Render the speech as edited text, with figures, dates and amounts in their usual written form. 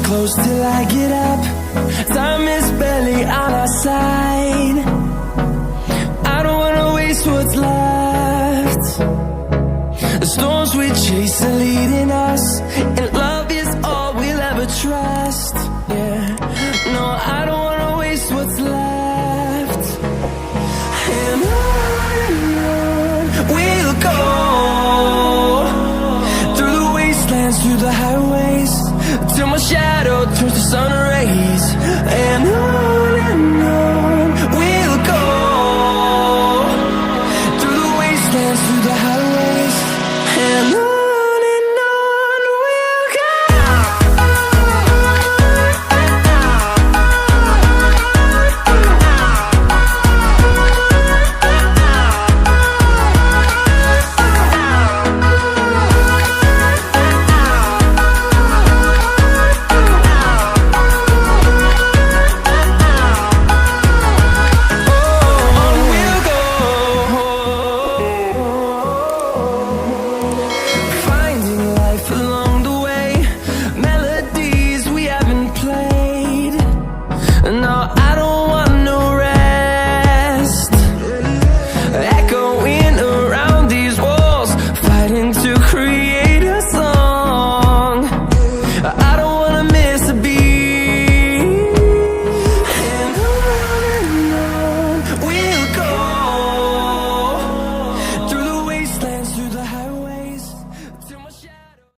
Close till I get up. Time is barely on our side. I don't wanna waste what's left. The storms we chase are leading us, and love is all we'll ever trust. Yeah, no, I don't wanna waste what's left. And on we'll go, through the wastelands, through the highways, till my shadow turns to sun rays. And on we'll go, through the wastelands, through the highways, and on we'll go. To create a